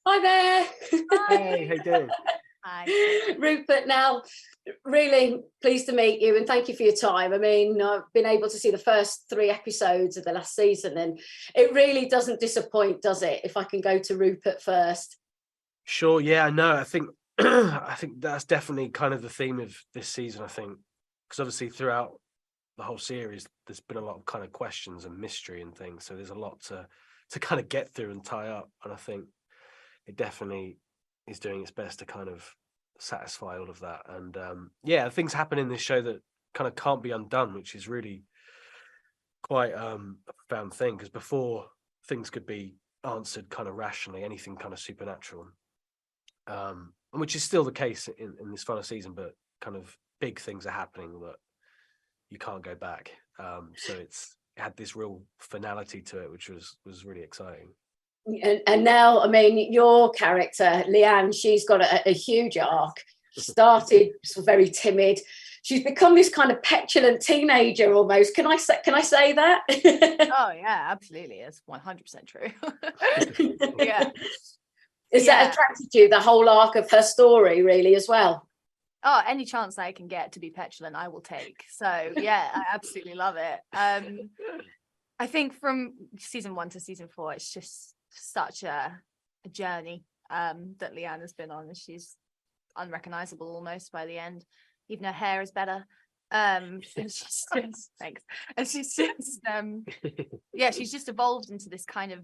Hi there. Hey, how you doing? Hi. Rupert, now, really pleased to meet you and thank you for your time. I mean, I've been able to see the first 3 episodes of the last season and it really doesn't disappoint, does it? If I can go to Rupert first. Sure, yeah, I know. I think I think that's definitely kind of the theme of this season, I think. Because obviously throughout the whole series, there's been a lot of kind of questions and mystery and things. So there's a lot to kind of get through and tie up. And I think it definitely is doing its best to kind of satisfy all of that. And yeah, things happen in this show that kind of can't be undone, which is really quite a profound thing. Because before, things could be answered kind of rationally, anything kind of supernatural, which is still the case in this final season, but kind of big things are happening that you can't go back. So it had this real finality to it, which was really exciting. And now, I mean, your character, Leanne, she's got a huge arc. Started very timid. She's become this kind of petulant teenager almost. Can I say that? Oh yeah, absolutely. It's 100% true. Yeah. Is that attracted you, the whole arc of her story, really, as well? Oh, any chance I can get to be petulant, I will take. So yeah, I absolutely love it. I think from season 1 to season 4, it's just such a journey that Leanne has been on. She's unrecognizable almost by the end. Even her hair is better. She's just, thanks. And she's just yeah, she's just evolved into this kind of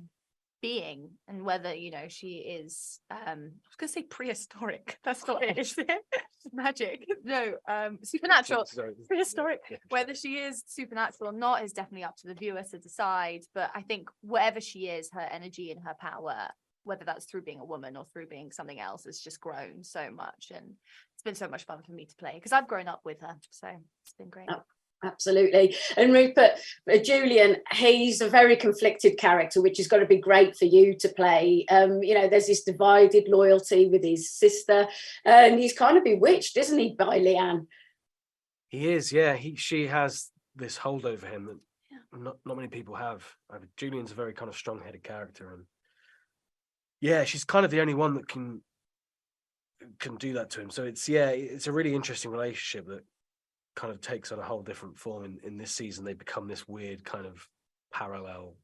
being, and whether she is I was gonna say prehistoric, that's not it, is it? Magic, no, supernatural. Prehistoric, whether she is supernatural or not is definitely up to the viewer to decide, but I think whatever she is, her energy and her power, whether that's through being a woman or through being something else, has just grown so much, and it's been so much fun for me to play because I've grown up with her, so it's been great. Absolutely. And Rupert, Julian, he's a very conflicted character, which has got to be great for you to play. There's this divided loyalty with his sister, and he's kind of bewitched, isn't he, by Leanne? He is, yeah. She has this hold over him that not many people have. Julian's a very kind of strong-headed character, and yeah, she's kind of the only one that can do that to him. So it's a really interesting relationship that kind of takes on a whole different form in this season. They become this weird kind of parallel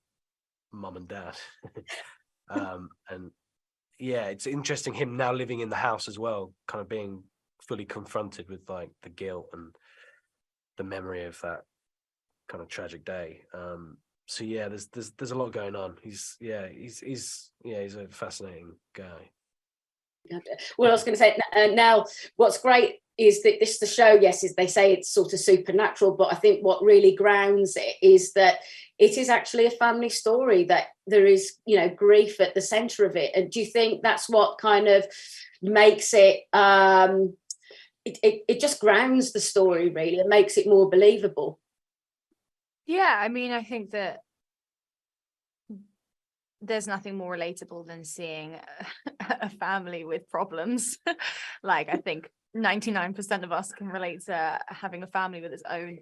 mum and dad. And yeah, it's interesting him now living in the house as well, kind of being fully confronted with like the guilt and the memory of that kind of tragic day. So yeah, there's a lot going on. He's a fascinating guy. Well, I was going to say now, what's great is that the show, yes, is they say it's sort of supernatural, but I think what really grounds it is that it is actually a family story, that there is, grief at the center of it. And do you think that's what kind of makes it, it just grounds the story really and makes it more believable? Yeah, I mean, I think that there's nothing more relatable than seeing a family with problems. Like, I think 99% of us can relate to having a family with its own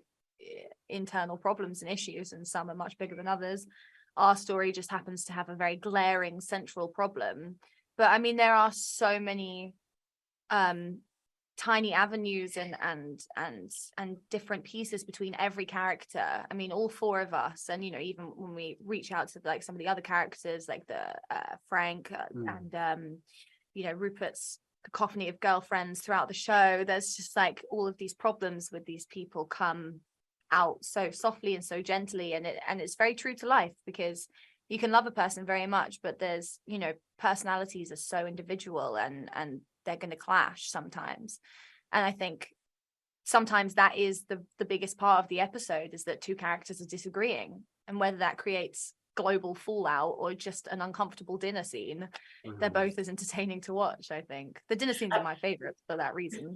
internal problems and issues, and some are much bigger than others. Our story just happens to have a very glaring central problem. But I mean, there are so many tiny avenues and different pieces between every character. I mean, all 4 of us, and even when we reach out to like some of the other characters, like the Frank and Rupert's cacophony of girlfriends throughout the show, there's just like all of these problems with these people come out so softly and so gently, and it's very true to life, because you can love a person very much, but there's personalities are so individual, and they're going to clash sometimes. And I think sometimes that is the biggest part of the episode, is that 2 characters are disagreeing, and whether that creates global fallout or just an uncomfortable dinner scene, they're both as entertaining to watch. I think the dinner scenes are my favorite for that reason.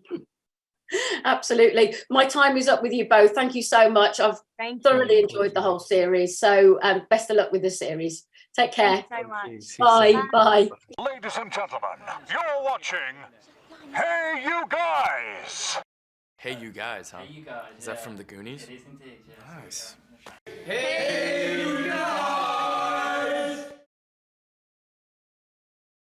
Absolutely. My time is up with you both. Thank you so much. I've thoroughly enjoyed the whole series, so best of luck with the series. Take care. Thank you so Bye. much. Bye. Ladies and gentlemen, you're watching Hey You Guys! Hey You Guys, huh? Hey You Guys. Is that from the Goonies? It is indeed, yes. Nice. Hey You Guys!